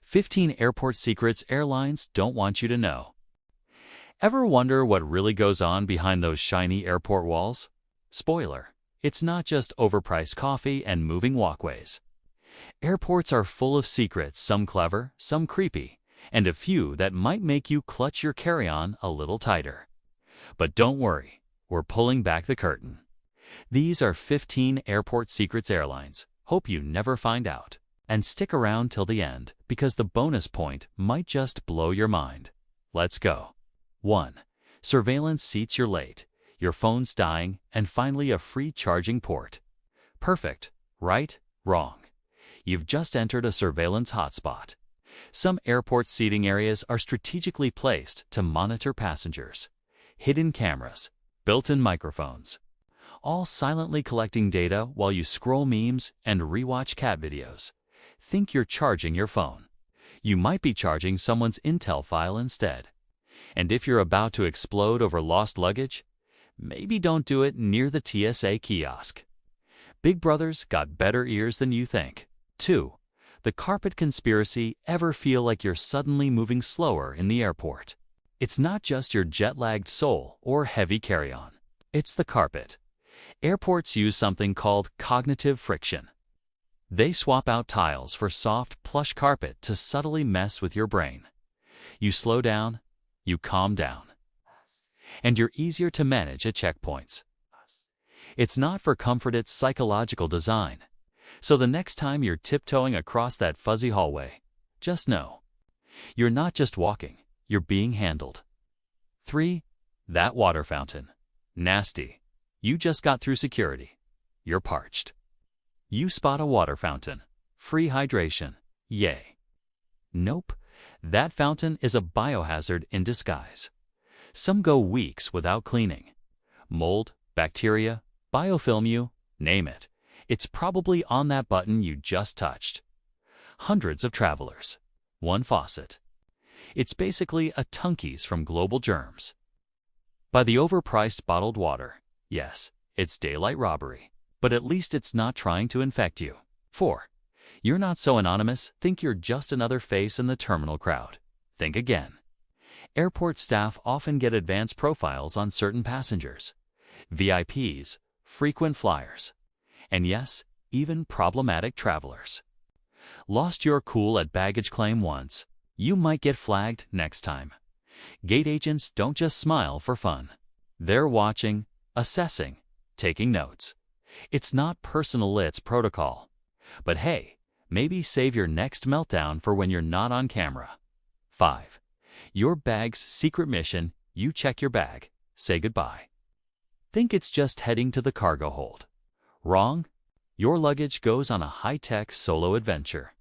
15 Airport Secrets Airlines Don't Want You to Know. Ever wonder what really goes on behind those shiny airport walls? Spoiler, it's not just overpriced coffee and moving walkways. Airports are full of secrets, some clever, some creepy, and a few that might make you clutch your carry-on a little tighter. But don't worry, we're pulling back the curtain. These are 15 Airport Secrets Airlines. Hope you never find out. And stick around till the end, because the bonus point might just blow your mind. Let's go. 1. Surveillance seats you're late, your phone's dying, and finally a free charging port. Perfect, right? Wrong. You've just entered a surveillance hotspot. Some airport seating areas are strategically placed to monitor passengers. Hidden cameras, built-in microphones, all silently collecting data while you scroll memes and rewatch cat videos. Think you're charging your phone. You might be charging someone's Intel file instead. And if you're about to explode over lost luggage, maybe don't do it near the TSA kiosk. Big Brother's got better ears than you think. 2. The carpet conspiracy. Ever feel like you're suddenly moving slower in the airport? It's not just your jet-lagged soul or heavy carry-on. It's the carpet. Airports use something called cognitive friction. They swap out tiles for soft, plush carpet to subtly mess with your brain. You slow down, you calm down, and you're easier to manage at checkpoints. It's not for comfort, it's psychological design. So the next time you're tiptoeing across that fuzzy hallway, just know, you're not just walking, you're being handled. 3. That water fountain. Nasty. You just got through security. You're parched. You spot a water fountain. Free hydration. Yay. Nope. That fountain is a biohazard in disguise. Some go weeks without cleaning. Mold, bacteria, biofilm, you name it. It's probably on that button you just touched. Hundreds of travelers. One faucet. It's basically a Tunkies from global germs. By the overpriced bottled water. Yes, it's daylight robbery. But at least it's not trying to infect you. 4. You're not so anonymous. Think you're just another face in the terminal crowd. Think again. Airport staff often get advanced profiles on certain passengers. VIPs, frequent flyers, and yes, even problematic travelers. Lost your cool at baggage claim once. You might get flagged next time. Gate agents don't just smile for fun. They're watching, assessing, taking notes. It's not personal, it's protocol. But hey, maybe save your next meltdown for when you're not on camera. 5. Your bag's secret mission. You check your bag, say goodbye. Think it's just heading to the cargo hold. Wrong. Your luggage goes on a high-tech solo adventure.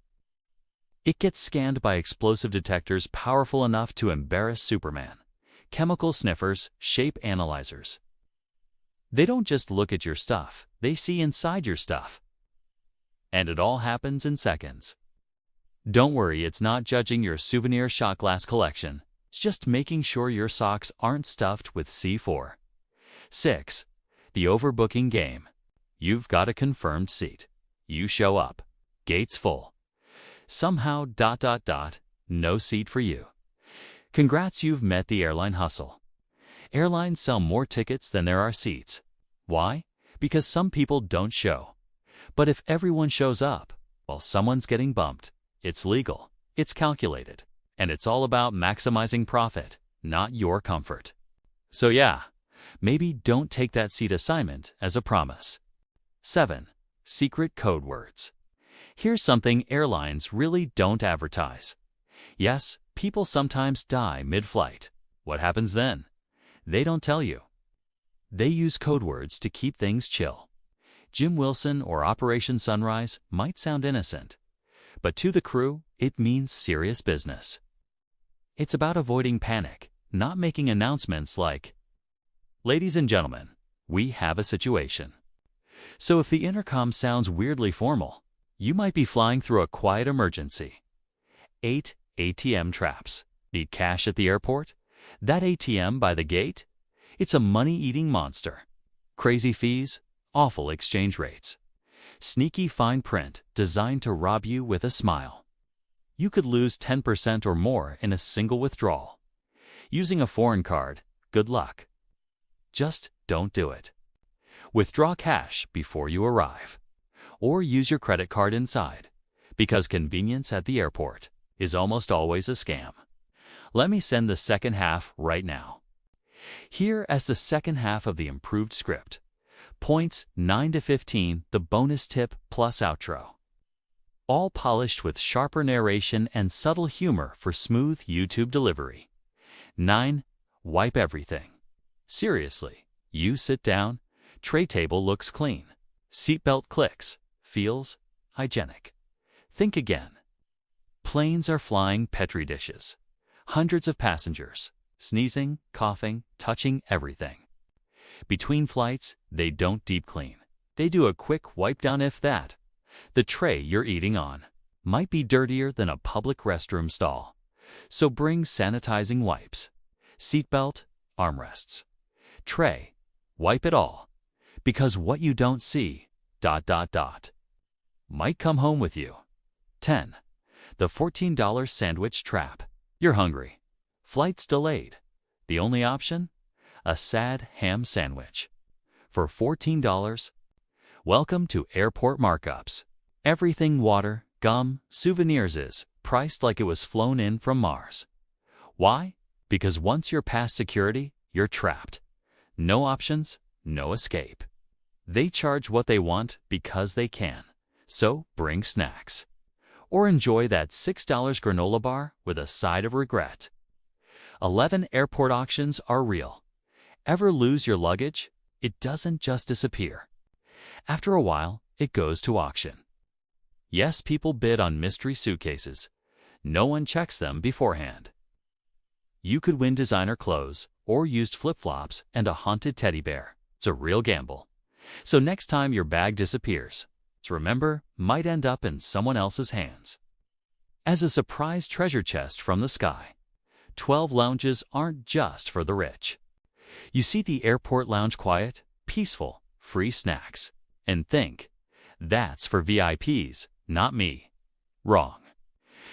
It gets scanned by explosive detectors powerful enough to embarrass Superman. Chemical sniffers, shape analyzers. They don't just look at your stuff, they see inside your stuff. And it all happens in seconds. Don't worry, it's not judging your souvenir shot glass collection. It's just making sure your socks aren't stuffed with C4. 6. The overbooking game. You've got a confirmed seat. You show up. Gate's full. Somehow, no seat for you. Congrats, you've met the airline hustle. Airlines sell more tickets than there are seats. Why? Because some people don't show. But if everyone shows up, well, someone's getting bumped. It's legal, it's calculated, and it's all about maximizing profit, not your comfort. So yeah, maybe don't take that seat assignment as a promise. 7. Secret code words. Here's something airlines really don't advertise. Yes, people sometimes die mid-flight. What happens then? They don't tell you. They use code words to keep things chill. Jim Wilson or Operation Sunrise might sound innocent, but to the crew, it means serious business. It's about avoiding panic, not making announcements like, "Ladies and gentlemen, we have a situation." So if the intercom sounds weirdly formal, you might be flying through a quiet emergency. 8. ATM traps. Need cash at the airport? That ATM by the gate? It's a money-eating monster. Crazy fees, awful exchange rates. Sneaky fine print designed to rob you with a smile. You could lose 10% or more in a single withdrawal. Using a foreign card, good luck. Just don't do it. Withdraw cash before you arrive. Or use your credit card inside, because convenience at the airport is almost always a scam. Let me send the second half right now. Here as the second half of the improved script. Points 9 to 15, the bonus tip plus outro. All polished with sharper narration and subtle humor for smooth YouTube delivery. 9. Wipe everything. Seriously, you sit down, tray table looks clean. Seatbelt clicks, feels hygienic. Think again. Planes are flying Petri dishes. Hundreds of passengers, sneezing, coughing, touching everything. Between flights, they don't deep clean. They do a quick wipe down if that. The tray you're eating on might be dirtier than a public restroom stall. So bring sanitizing wipes. Seatbelt, armrests. Tray, wipe it all. Because what you don't see, ... might come home with you. 10. The $14 sandwich trap. You're hungry. Flight's delayed. The only option? A sad ham sandwich. For $14, welcome to airport markups. Everything water, gum, souvenirs is priced like it was flown in from Mars. Why? Because once you're past security, you're trapped. No options, no escape. They charge what they want because they can. So bring snacks. Or enjoy that $6 granola bar with a side of regret. 11. Airport auctions are real. Ever lose your luggage? It doesn't just disappear. After a while, it goes to auction. Yes, people bid on mystery suitcases. No one checks them beforehand. You could win designer clothes or used flip-flops and a haunted teddy bear. It's a real gamble. So next time your bag disappears, remember, might end up in someone else's hands. As a surprise treasure chest from the sky. 12 lounges aren't just for the rich. You see the airport lounge quiet, peaceful, free snacks. And think, that's for VIPs, not me. Wrong.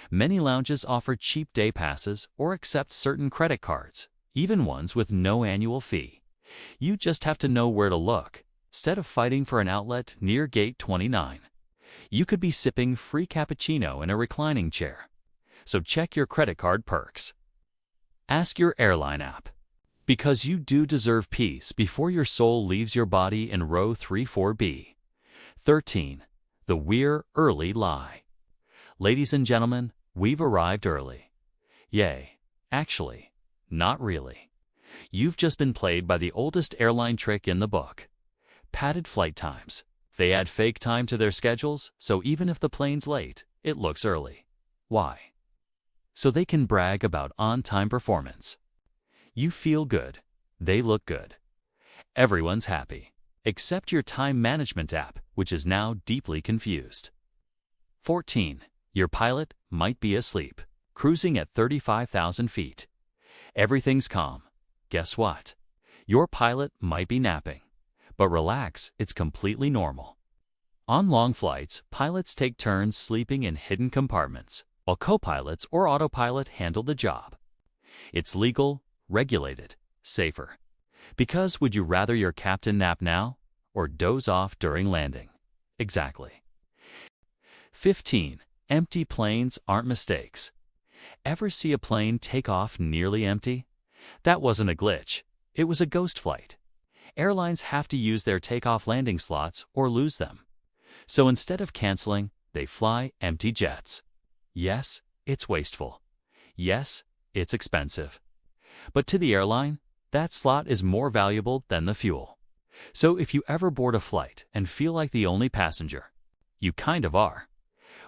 Many lounges offer cheap day passes or accept certain credit cards, even ones with no annual fee. You just have to know where to look. Instead of fighting for an outlet near gate 29, you could be sipping free cappuccino in a reclining chair. So check your credit card perks. Ask your airline app. Because you do deserve peace before your soul leaves your body in row 34B. 13. The We're Early Lie. Ladies and gentlemen, we've arrived early. Yay. Actually, not really. You've just been played by the oldest airline trick in the book. Padded flight times. They add fake time to their schedules, so even if the plane's late, it looks early. Why? So they can brag about on-time performance. You feel good. They look good. Everyone's happy, except your time management app, which is now deeply confused. 14. Your pilot might be asleep, cruising at 35,000 feet. Everything's calm. Guess what? Your pilot might be napping. But relax, it's completely normal. On long flights, pilots take turns sleeping in hidden compartments, while co-pilots or autopilot handle the job. It's legal, regulated, safer. Because would you rather your captain nap now or doze off during landing? Exactly. 15. Empty planes aren't mistakes. Ever see a plane take off nearly empty? That wasn't a glitch. It was a ghost flight. Airlines have to use their takeoff landing slots or lose them. So instead of canceling, they fly empty jets. Yes, it's wasteful. Yes, it's expensive. But to the airline, that slot is more valuable than the fuel. So if you ever board a flight and feel like the only passenger, you kind of are.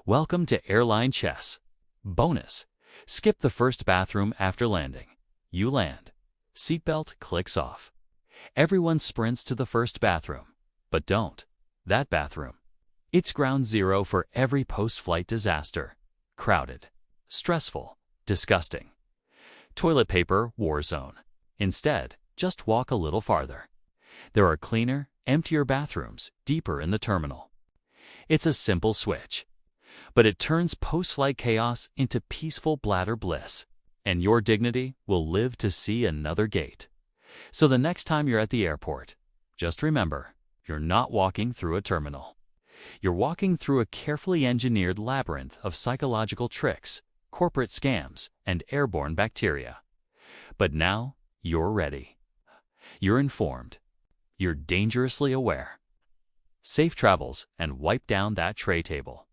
Welcome to airline chess. Bonus: skip the first bathroom after landing. You land. Seatbelt clicks off. Everyone sprints to the first bathroom. But don't. That bathroom. It's ground zero for every post-flight disaster. Crowded. Stressful. Disgusting. Toilet paper war zone. Instead, just walk a little farther. There are cleaner, emptier bathrooms deeper in the terminal. It's a simple switch. But it turns post-flight chaos into peaceful bladder bliss, and your dignity will live to see another gate. So the next time you're at the airport, just remember, you're not walking through a terminal. You're walking through a carefully engineered labyrinth of psychological tricks, corporate scams, and airborne bacteria. But now, you're ready. You're informed. You're dangerously aware. Safe travels, and wipe down that tray table.